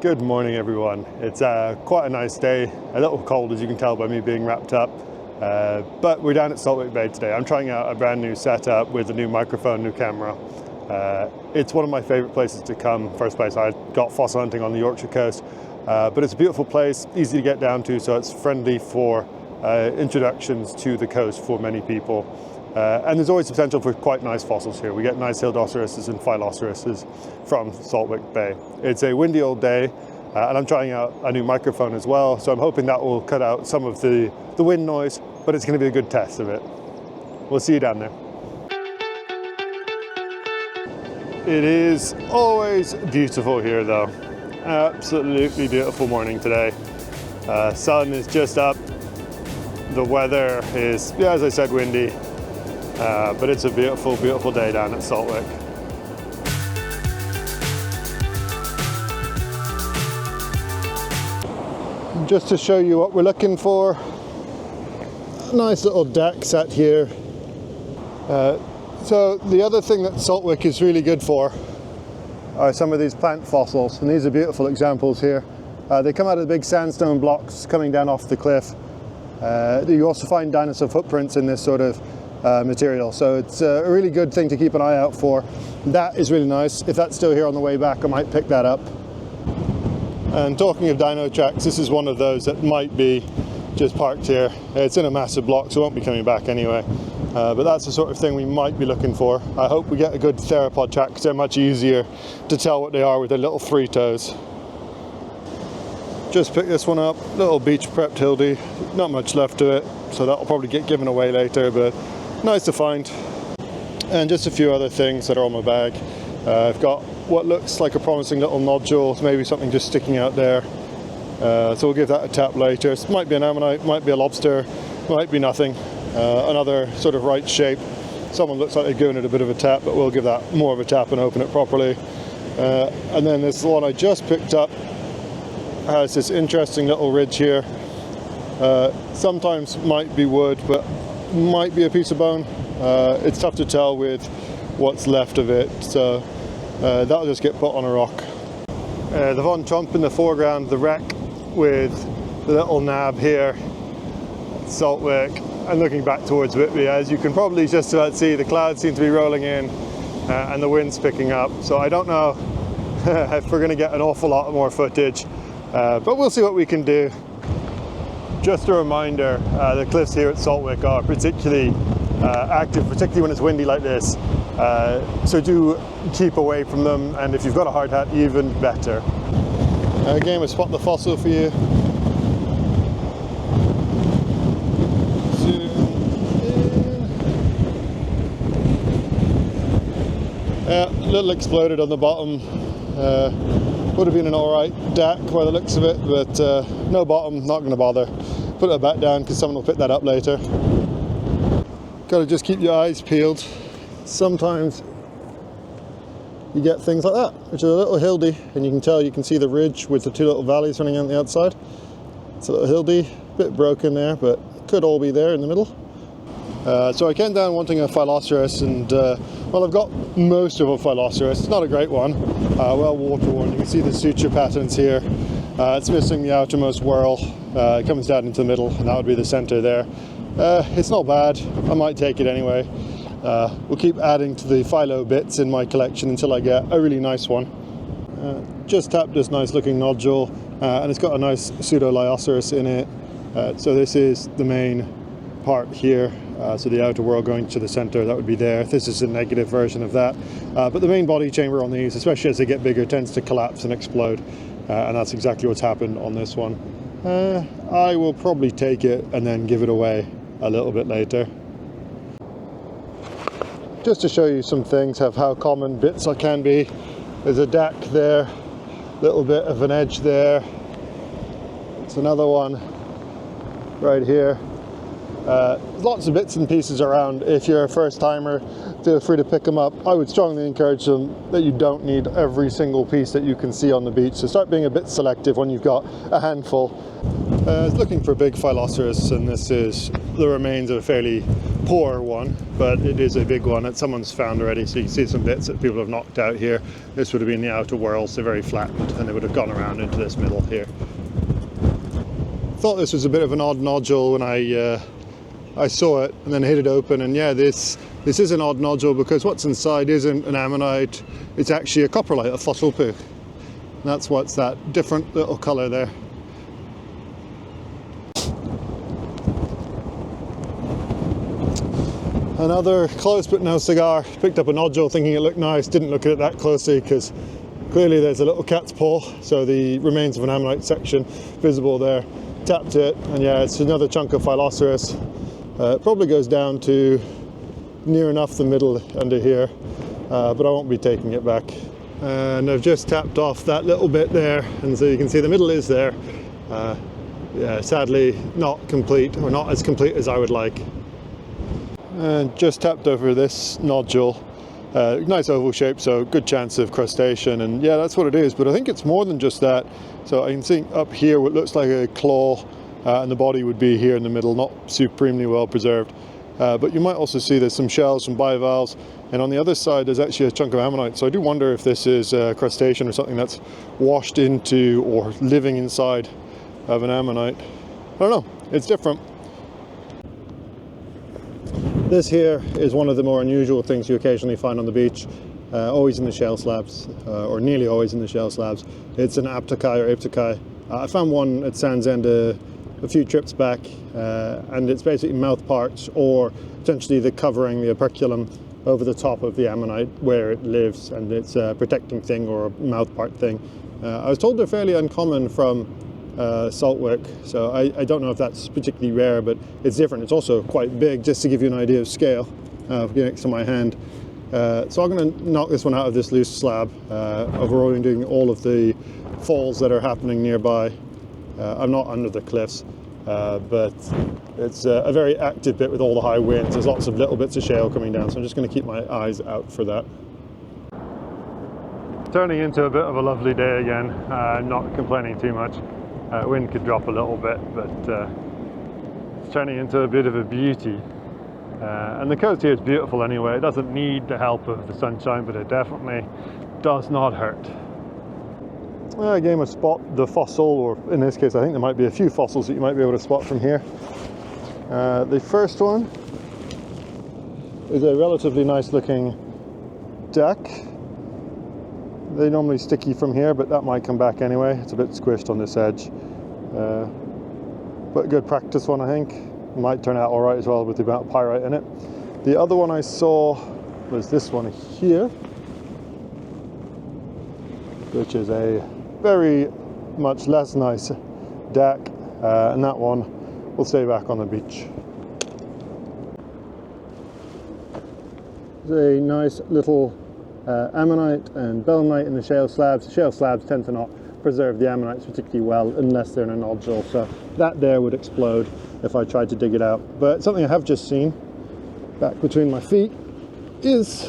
Good morning, everyone. It's quite a nice day, a little cold as you can tell by me being wrapped up, but we're down at Saltwick Bay today. I'm trying out a brand new setup with a new microphone, new camera. It's one of my favorite places to come. First place I got fossil hunting on the Yorkshire coast, but it's a beautiful place, easy to get down to, so it's friendly for introductions to the coast for many people. And there's always potential for quite nice fossils here. We get nice Hildoceras and Hildoceras from Saltwick Bay. It's a windy old day, and I'm trying out a new microphone as well, so I'm hoping that will cut out some of the wind noise, but it's going to be a good test of it. We'll see you down there. It is always beautiful here though. Absolutely beautiful morning today. Sun is just up. The weather is, yeah, as I said, windy. But it's a beautiful, beautiful day down at Saltwick. Just to show you what we're looking for, a nice little deck set here. So the other thing that Saltwick is really good for are some of these plant fossils, and these are beautiful examples here. They come out of the big sandstone blocks coming down off the cliff. You also find dinosaur footprints in this sort of material, so it's a really good thing to keep an eye out for. That is really nice. If that's still here on the way back, I might pick that up. And talking of dino tracks, this is one of those that might be just parked here. It's in a massive block, so it won't be coming back anyway. But that's the sort of thing we might be looking for. I hope we get a good theropod track, because they're much easier to tell what they are with their little three toes. Just picked this one up, little beach prepped Hildy. Not much left to it, so that'll probably get given away later, but nice to find. And just a few other things that are on my bag. I've got what looks like a promising little nodule, maybe something just sticking out there. So we'll give that a tap later. It might be an ammonite, might be a lobster, might be nothing. Another sort of right shape. Someone looks like they're giving it a bit of a tap, but we'll give that more of a tap and open it properly. And then this one I just picked up has this interesting little ridge here. Sometimes might be wood, but might be a piece of bone. It's tough to tell with what's left of it, so that'll just get put on a rock. The Von Trump in the foreground, the wreck with the little nab here, Saltwick, and looking back towards Whitby. As you can probably just about see, the clouds seem to be rolling in and the wind's picking up, so I don't know if we're going to get an awful lot more footage, but we'll see what we can do. Just a reminder, the cliffs here at Saltwick are particularly active, particularly when it's windy like this. So do keep away from them, and if you've got a hard hat, even better. Again, we'll spot the fossil for you. A little exploded on the bottom. Would have been an alright deck by the looks of it, but no bottom, not going to bother. Put it back down because someone will pick that up later. Got to just keep your eyes peeled. Sometimes you get things like that, which are a little hildy, and you can see the ridge with the two little valleys running on the outside. It's a little hildy, bit broken there, but could all be there in the middle. So I came down wanting a Hildoceras, and well, I've got most of a Hildoceras. It's not a great one, well water worn. You can see the suture patterns here. It's missing the outermost whorl. It comes down into the middle, and that would be the center there. It's not bad. I might take it anyway. We'll keep adding to the philo bits in my collection until I get a really nice one. Just tapped this nice looking nodule, and it's got a nice pseudo-Hildoceras in it. So this is the main part here. So the outer whorl going to the center, that would be there. This is a negative version of that. But the main body chamber on these, especially as they get bigger, tends to collapse and explode. And that's exactly what's happened on this one. I will probably take it and then give it away a little bit later. Just to show you some things of how common bits can be. There's a deck there, little bit of an edge there. It's another one right here. Lots of bits and pieces around. If you're a first timer, feel free to pick them up. I would strongly encourage them that you don't need every single piece that you can see on the beach, so start being a bit selective when you've got a handful. I was looking for a big Hildoceras, and this is the remains of a fairly poor one, but it is a big one that someone's found already. So you can see some bits that people have knocked out here. This would have been the outer whorls, so very flattened, and they would have gone around into this middle here. Thought this was a bit of an odd nodule when I saw it, and then hit it open, and yeah, this is an odd nodule because what's inside isn't an ammonite, it's actually a coprolite, a fossil poo. And that's what's that different little colour there. Another close but no cigar. Picked up a nodule thinking it looked nice, didn't look at it that closely because clearly there's a little cat's paw, so the remains of an ammonite section visible there. Tapped it, and yeah, it's another chunk of Hildoceras. It probably goes down to near enough the middle under here, but I won't be taking it back. And I've just tapped off that little bit there, and so you can see the middle is there. Yeah, sadly not complete, or not as complete as I would like. And just tapped over this nodule. Nice oval shape, so good chance of crustacean, and yeah, that's what it is, but I think it's more than just that. So I can see up here what looks like a claw, and the body would be here in the middle, not supremely well preserved. But you might also see there's some shells, some bivalves, and on the other side there's actually a chunk of ammonite. So I do wonder if this is a crustacean or something that's washed into or living inside of an ammonite. I don't know, it's different. This here is one of the more unusual things you occasionally find on the beach, always in the shale slabs, or nearly always in the shale slabs. It's an aptokai or aptokai. I found one at Sands End a few trips back, and it's basically mouth parts, or potentially the covering, the operculum, over the top of the ammonite where it lives, and it's a protecting thing or a mouth part thing. I was told they're fairly uncommon from Saltwick, so I don't know if that's particularly rare, but it's different. It's also quite big, just to give you an idea of scale, next to my hand. So I'm going to knock this one out of this loose slab, avoiding all of the falls that are happening nearby. I'm not under the cliffs, but it's a very active bit with all the high winds. There's lots of little bits of shale coming down, so I'm just going to keep my eyes out for that. Turning into a bit of a lovely day again. I'm not complaining too much. Wind could drop a little bit, but it's turning into a bit of a beauty. And the coast here is beautiful anyway. It doesn't need the help of the sunshine, but it definitely does not hurt. Again, we spot the fossil, or in this case I think there might be a few fossils that you might be able to spot from here. The first one is a relatively nice looking duck. They're normally sticky from here, but that might come back anyway. It's a bit squished on this edge. But a good practice one, I think. It might turn out alright as well with the amount of pyrite in it. The other one I saw was this one here, which is a very much less nice deck, and that one we'll stay back on the beach. It's a nice little ammonite and belemnite in the shale slabs. Shale slabs tend to not preserve the ammonites particularly well unless they're in a nodule, so that there would explode if I tried to dig it out. But something I have just seen back between my feet is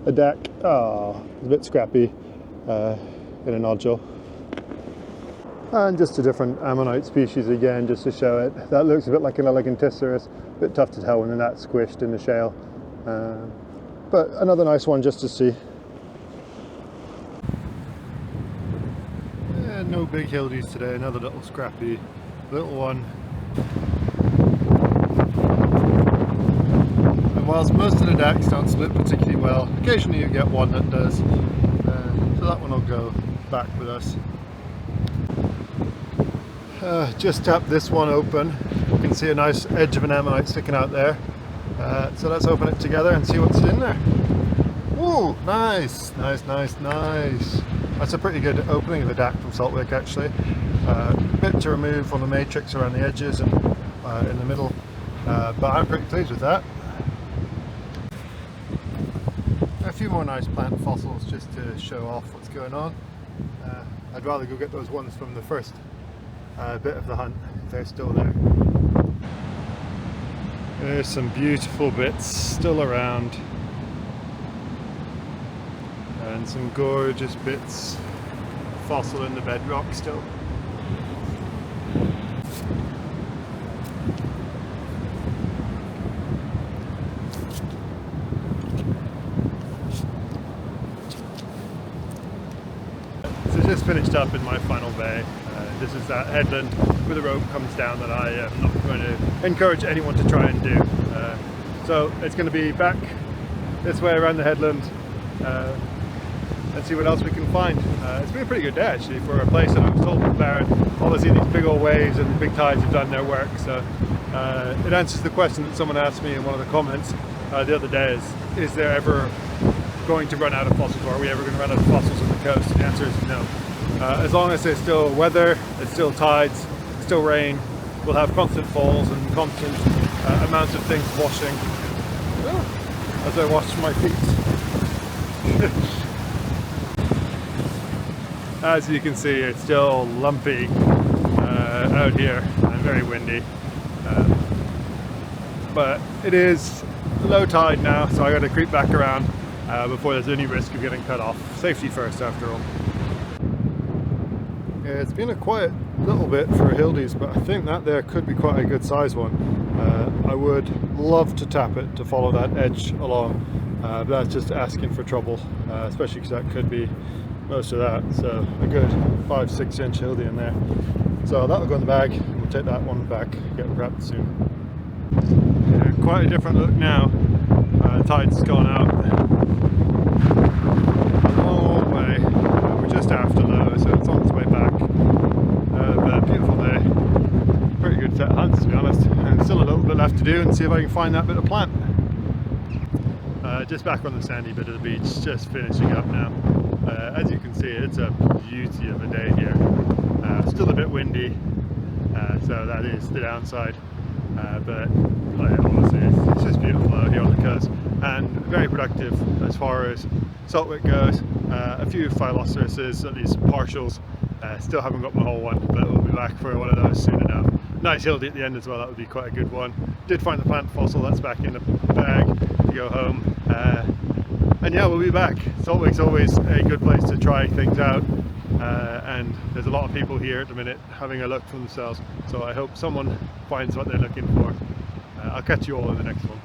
a deck. It's a bit scrappy in a nodule. And just a different ammonite species again, just to show it. That looks a bit like an Hildoceras, a bit tough to tell when they're that squished in the shale. But another nice one just to see. Yeah, no big hildies today, another little scrappy little one. And whilst most of the decks don't split particularly well, occasionally you get one that does. So that one will go back with us. Just tap this one open. You can see a nice edge of an ammonite sticking out there. So let's open it together and see what's in there. Ooh, nice, nice, nice, nice. That's a pretty good opening of the DAC from Saltwick actually. Bit to remove on the matrix around the edges and in the middle, but I'm pretty pleased with that. A few more nice plant fossils just to show off what's going on. I'd rather go get those ones from the first bit of the hunt if they're still there. There's some beautiful bits still around, and some gorgeous bits fossil in the bedrock still. finished up in my final bay. This is that headland where the rope comes down that I am not going to encourage anyone to try and do. So it's going to be back this way around the headland and see what else we can find. It's been a pretty good day actually for a place that I was told was barren. Obviously these big old waves and the big tides have done their work, so it answers the question that someone asked me in one of the comments the other day, is there ever going to run out of fossils, or are we ever going to run out of fossils on the coast? And the answer is no. As long as there's still weather, there's still tides, still rain, we'll have constant falls and constant amounts of things washing. As I wash my feet. As you can see, it's still lumpy out here and very windy. But it is low tide now, so I got to creep back around before there's any risk of getting cut off. Safety first, after all. Yeah, it's been a quiet little bit for Hildies, but I think that there could be quite a good size one. I would love to tap it to follow that edge along, but that's just asking for trouble, especially because that could be most of that. So a good 5-6 inch Hildie in there. So that'll go in the bag, and we'll take that one back, get wrapped soon. Yeah, quite a different look now. Tide's gone out a long way. We're just after low, so it's on its way back. But beautiful day. Pretty good set of hunts, to be honest. And still a little bit left to do and see if I can find that bit of plant. Just back on the sandy bit of the beach, just finishing up now. As you can see, it's a beauty of a day here. Still a bit windy, so that is the downside. But honestly, it's just beautiful out here on the coast, and very productive as far as Saltwick goes. A few Hildoceras, at least partials. Still haven't got my whole one, but we'll be back for one of those soon enough. Nice Hildie at the end as well, that would be quite a good one. Did find the plant fossil, that's back in the bag to go home. And yeah, we'll be back. Saltwick's always a good place to try things out, and there's a lot of people here at the minute having a look for themselves, so I hope someone finds what they're looking for. I'll catch you all in the next one.